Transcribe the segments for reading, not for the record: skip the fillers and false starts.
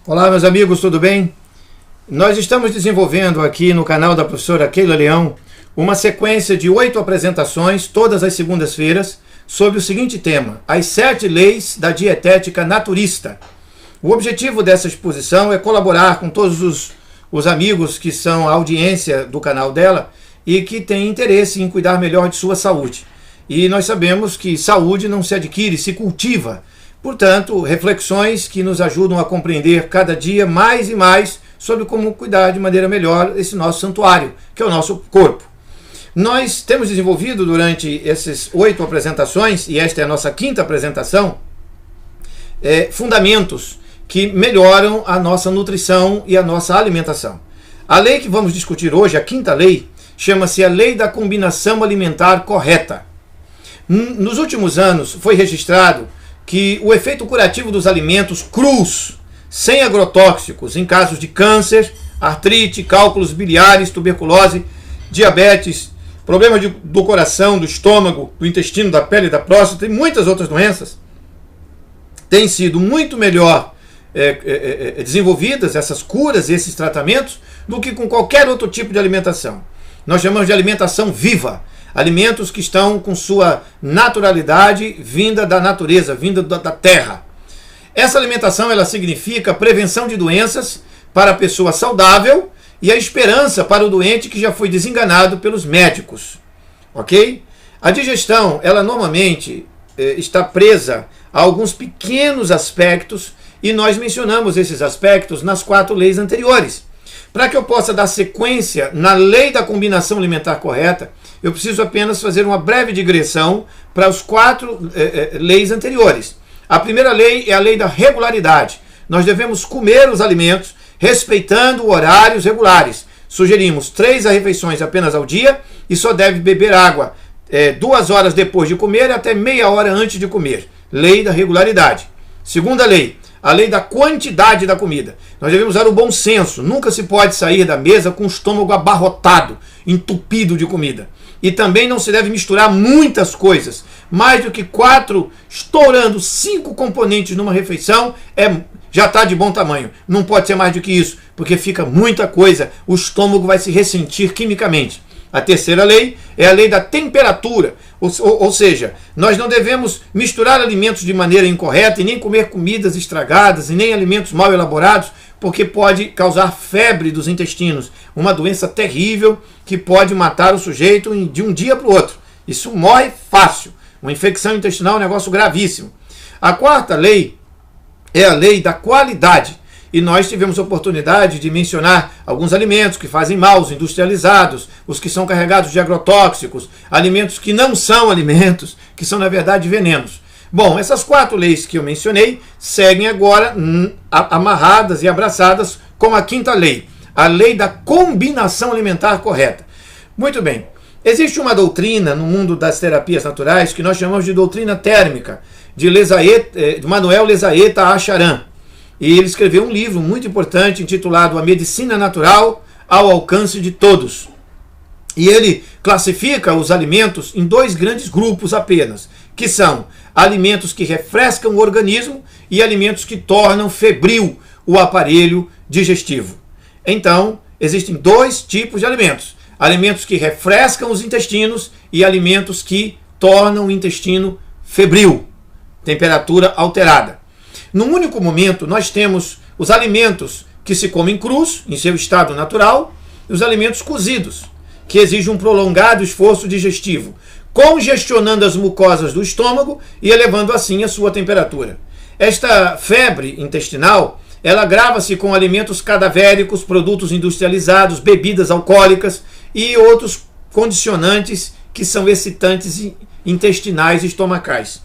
Olá, meus amigos, tudo bem? Nós estamos desenvolvendo aqui no canal da professora Keila Leão uma sequência de 8 apresentações, todas as segundas-feiras, sobre o seguinte tema: as 7 leis da dietética naturista. O objetivo dessa exposição é colaborar com todos os amigos que são a audiência do canal dela e que têm interesse em cuidar melhor de sua saúde. E nós sabemos que saúde não se adquire, se cultiva. Portanto, reflexões que nos ajudam a compreender cada dia mais e mais sobre como cuidar de maneira melhor esse nosso santuário, que é o nosso corpo. Nós temos desenvolvido durante essas 8 apresentações, e esta é a nossa 5ª apresentação, fundamentos que melhoram a nossa nutrição e a nossa alimentação. A lei que vamos discutir hoje, a 5ª lei, chama-se a Lei da Combinação Alimentar Correta. Nos últimos anos foi registrado que o efeito curativo dos alimentos crus, sem agrotóxicos, em casos de câncer, artrite, cálculos biliares, tuberculose, diabetes, problemas do coração, do estômago, do intestino, da pele, da próstata e muitas outras doenças, têm sido muito melhor desenvolvidas essas curas e esses tratamentos do que com qualquer outro tipo de alimentação. Nós chamamos de alimentação viva. Alimentos que estão com sua naturalidade vinda da natureza, vinda da terra. Essa alimentação ela significa prevenção de doenças para a pessoa saudável e a esperança para o doente que já foi desenganado pelos médicos. Ok? A digestão, ela normalmente está presa a alguns pequenos aspectos e nós mencionamos esses aspectos nas 4 leis anteriores. Para que eu possa dar sequência na lei da combinação alimentar correta, eu preciso apenas fazer uma breve digressão para os 4 leis anteriores. A primeira lei é a lei da regularidade. Nós devemos comer os alimentos respeitando horários regulares. Sugerimos 3 refeições apenas ao dia e só deve beber água 2 horas depois de comer e até meia hora antes de comer. Lei da regularidade. Segunda lei, a lei da quantidade da comida. Nós devemos usar o bom senso. Nunca se pode sair da mesa com o estômago abarrotado, entupido de comida. E também não se deve misturar muitas coisas. Mais do que 4, estourando 5 componentes numa refeição, já está de bom tamanho. Não pode ser mais do que isso, porque fica muita coisa. O estômago vai se ressentir quimicamente. A terceira lei é a lei da temperatura. Ou seja, nós não devemos misturar alimentos de maneira incorreta e nem comer comidas estragadas e nem alimentos mal elaborados, porque pode causar febre dos intestinos, uma doença terrível que pode matar o sujeito de um dia para o outro. Isso morre fácil. Uma infecção intestinal é um negócio gravíssimo. A 4ª lei é a lei da qualidade. E nós tivemos a oportunidade de mencionar alguns alimentos que fazem mal, os industrializados, os que são carregados de agrotóxicos, alimentos que não são alimentos, que são na verdade venenos. Bom, essas 4 leis que eu mencionei seguem agora amarradas e abraçadas com a 5ª lei, a lei da combinação alimentar correta. Muito bem, existe uma doutrina no mundo das terapias naturais que nós chamamos de doutrina térmica, de Manuel Lezaeta Acharan. E ele escreveu um livro muito importante intitulado A Medicina Natural ao Alcance de Todos. E ele classifica os alimentos em 2 grandes grupos apenas, que são alimentos que refrescam o organismo e alimentos que tornam febril o aparelho digestivo. Então, existem 2 tipos de alimentos. Alimentos que refrescam os intestinos e alimentos que tornam o intestino febril, temperatura alterada. Num único momento, nós temos os alimentos que se comem crus, em seu estado natural, e os alimentos cozidos, que exigem um prolongado esforço digestivo, congestionando as mucosas do estômago e elevando assim a sua temperatura. Esta febre intestinal, ela agrava-se com alimentos cadavéricos, produtos industrializados, bebidas alcoólicas e outros condicionantes que são excitantes intestinais e estomacais.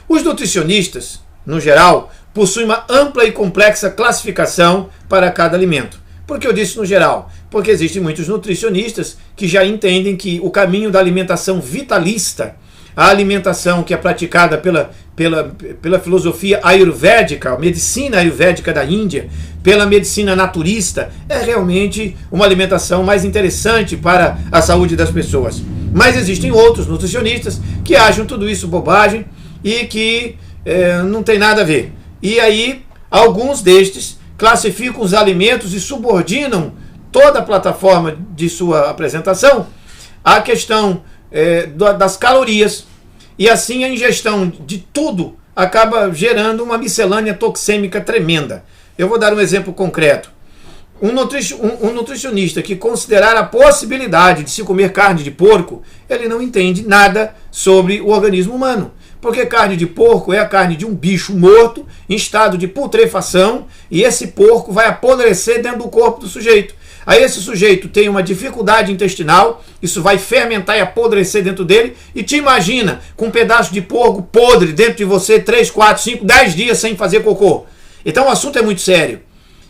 Os nutricionistas, no geral, possui uma ampla e complexa classificação para cada alimento. Por que eu disse no geral? Porque existem muitos nutricionistas que já entendem que o caminho da alimentação vitalista, a alimentação que é praticada pela filosofia ayurvédica, a medicina ayurvédica da Índia, pela medicina naturista, é realmente uma alimentação mais interessante para a saúde das pessoas. Mas existem outros nutricionistas que acham tudo isso bobagem e que não tem nada a ver. E aí, alguns destes classificam os alimentos e subordinam toda a plataforma de sua apresentação à questão das calorias. E assim a ingestão de tudo acaba gerando uma miscelânea toxêmica tremenda. Eu vou dar um exemplo concreto. Um nutricionista que considerar a possibilidade de se comer carne de porco, ele não entende nada sobre o organismo humano. Porque carne de porco é a carne de um bicho morto, em estado de putrefação, e esse porco vai apodrecer dentro do corpo do sujeito. Aí esse sujeito tem uma dificuldade intestinal, isso vai fermentar e apodrecer dentro dele, e te imagina com um pedaço de porco podre dentro de você 3, 4, 5, 10 dias sem fazer cocô. Então o assunto é muito sério,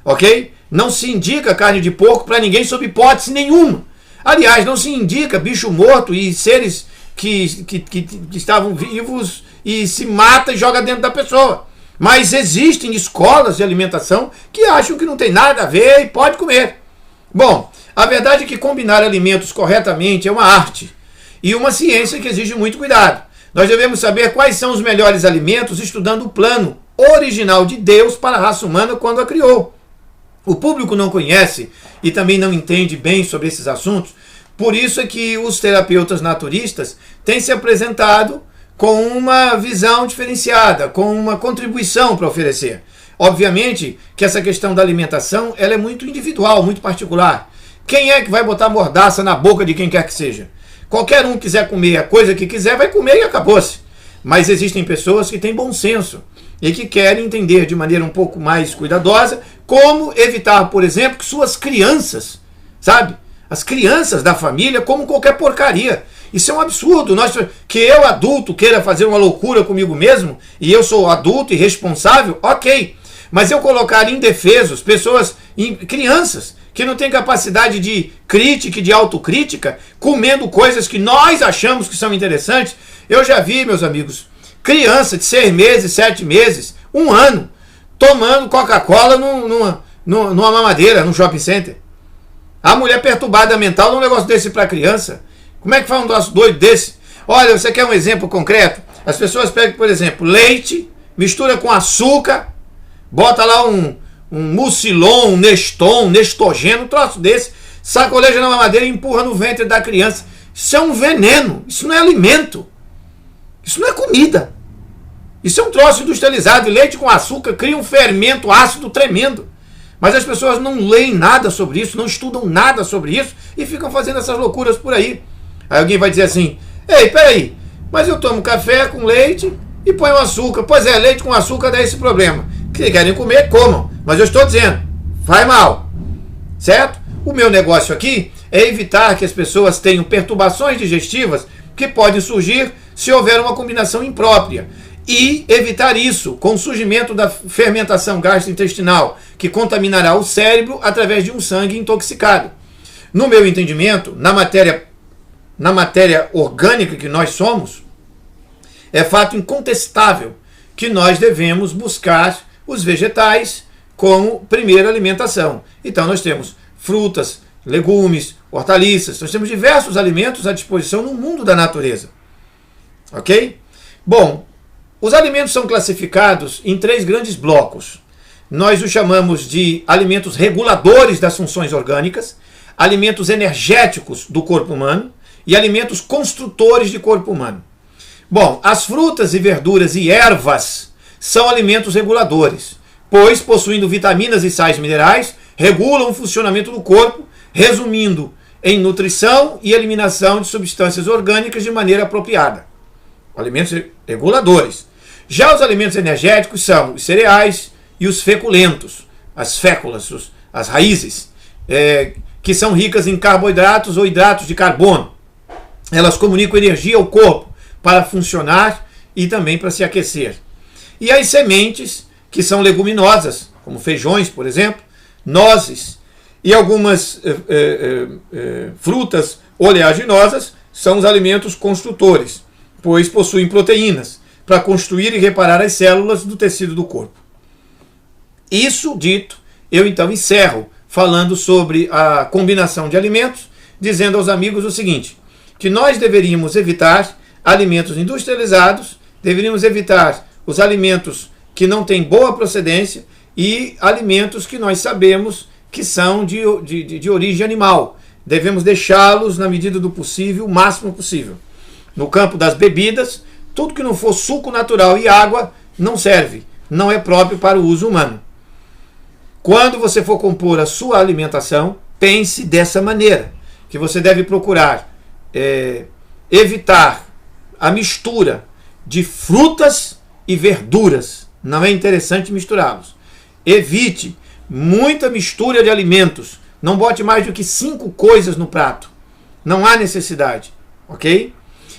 ok? Não se indica carne de porco para ninguém sob hipótese nenhuma. Aliás, não se indica bicho morto e seres que estavam vivos e se mata e joga dentro da pessoa. Mas existem escolas de alimentação que acham que não tem nada a ver e pode comer. Bom, a verdade é que combinar alimentos corretamente é uma arte e uma ciência que exige muito cuidado. Nós devemos saber quais são os melhores alimentos estudando o plano original de Deus para a raça humana quando a criou. O público não conhece e também não entende bem sobre esses assuntos, por isso é que os terapeutas naturistas têm se apresentado com uma visão diferenciada, com uma contribuição para oferecer. Obviamente que essa questão da alimentação ela é muito individual, muito particular. Quem é que vai botar mordaça na boca de quem quer que seja? Qualquer um quiser comer a coisa que quiser, vai comer e acabou-se. Mas existem pessoas que têm bom senso e que querem entender de maneira um pouco mais cuidadosa como evitar, por exemplo, que suas crianças, sabe? As crianças da família comam qualquer porcaria. Isso é um absurdo. Que eu, adulto, queira fazer uma loucura comigo mesmo, e eu sou adulto e responsável, ok. Mas eu colocar indefesos, crianças, que não têm capacidade de crítica e de autocrítica, comendo coisas que nós achamos que são interessantes. Eu já vi, meus amigos, criança de 6 meses, 7 meses, 1 ano, tomando Coca-Cola numa mamadeira, num shopping center. A mulher perturbada mental num negócio desse para criança. Como é que faz um negócio doido desse? Olha, você quer um exemplo concreto? As pessoas pegam, por exemplo, leite, mistura com açúcar, bota lá um mucilon, um neston, um nestogênio, um troço desse, sacoleja na mamadeira e empurra no ventre da criança. Isso é um veneno, isso não é alimento, isso não é comida. Isso é um troço industrializado, e leite com açúcar cria um fermento ácido tremendo. Mas as pessoas não leem nada sobre isso, não estudam nada sobre isso e ficam fazendo essas loucuras por aí. Aí alguém vai dizer assim, ei, peraí, mas eu tomo café com leite e ponho açúcar. Pois é, leite com açúcar dá esse problema. Se querem comer, comam. Mas eu estou dizendo, faz mal. Certo? O meu negócio aqui é evitar que as pessoas tenham perturbações digestivas que podem surgir se houver uma combinação imprópria. E evitar isso com o surgimento da fermentação gastrointestinal, que contaminará o cérebro através de um sangue intoxicado. No meu entendimento, na matéria orgânica que nós somos, é fato incontestável que nós devemos buscar os vegetais como primeira alimentação. Então nós temos frutas, legumes, hortaliças, nós temos diversos alimentos à disposição no mundo da natureza. Ok? Bom, os alimentos são classificados em 3 grandes blocos. Nós os chamamos de alimentos reguladores das funções orgânicas, alimentos energéticos do corpo humano e alimentos construtores de corpo humano. Bom, as frutas e verduras e ervas são alimentos reguladores, pois, possuindo vitaminas e sais minerais, regulam o funcionamento do corpo, resumindo em nutrição e eliminação de substâncias orgânicas de maneira apropriada. Alimentos reguladores. Já os alimentos energéticos são os cereais e os feculentos, as féculas, as raízes, que são ricas em carboidratos ou hidratos de carbono. Elas comunicam energia ao corpo para funcionar e também para se aquecer. E as sementes, que são leguminosas, como feijões, por exemplo, nozes e algumas frutas oleaginosas, são os alimentos construtores, pois possuem proteínas para construir e reparar as células do tecido do corpo. Isso dito, eu então encerro falando sobre a combinação de alimentos, dizendo aos amigos o seguinte, que nós deveríamos evitar alimentos industrializados, deveríamos evitar os alimentos que não têm boa procedência e alimentos que nós sabemos que são de origem animal. Devemos deixá-los, na medida do possível, o máximo possível. No campo das bebidas, tudo que não for suco natural e água não serve, não é próprio para o uso humano. Quando você for compor a sua alimentação, pense dessa maneira, que você deve procurar evitar a mistura de frutas e verduras. Não é interessante misturá-los. Evite muita mistura de alimentos. Não bote mais do que 5 coisas no prato. Não há necessidade, ok?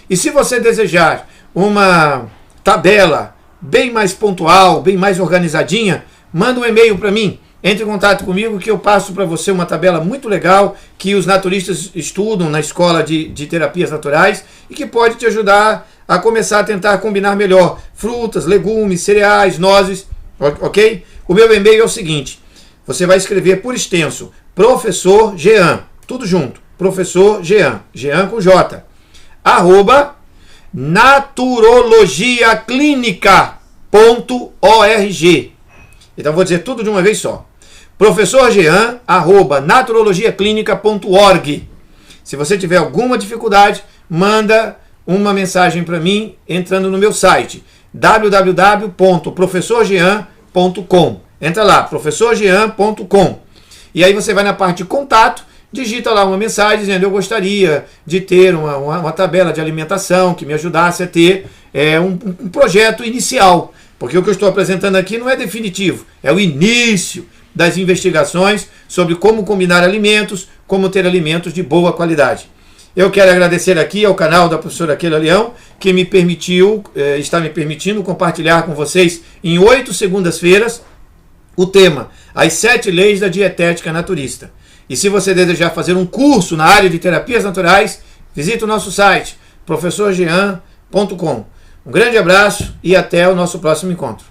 E se você desejar uma tabela bem mais pontual, bem mais organizadinha, manda um e-mail para mim. Entre em contato comigo que eu passo para você uma tabela muito legal que os naturistas estudam na escola de terapias naturais e que pode te ajudar a começar a tentar combinar melhor frutas, legumes, cereais, nozes, ok? O meu e-mail é o seguinte, você vai escrever por extenso, Professor Jean, tudo junto, Professor Jean, Jean com J, @ naturologiaclinica.org. Então vou dizer tudo de uma vez só. Professor Jean, @ naturologiaclinica.org. Se você tiver alguma dificuldade, manda uma mensagem para mim entrando no meu site www.professorjean.com. Entra lá, professorjean.com. E aí você vai na parte de contato, digita lá uma mensagem dizendo eu gostaria de ter uma tabela de alimentação que me ajudasse a ter um projeto inicial. Porque o que eu estou apresentando aqui não é definitivo, é o início das investigações sobre como combinar alimentos, como ter alimentos de boa qualidade. Eu quero agradecer aqui ao canal da professora Keila Leão, que está me permitindo compartilhar com vocês em 8 segundas-feiras o tema, as 7 leis da dietética naturista. E se você desejar fazer um curso na área de terapias naturais, visite o nosso site, professorjean.com. Um grande abraço e até o nosso próximo encontro.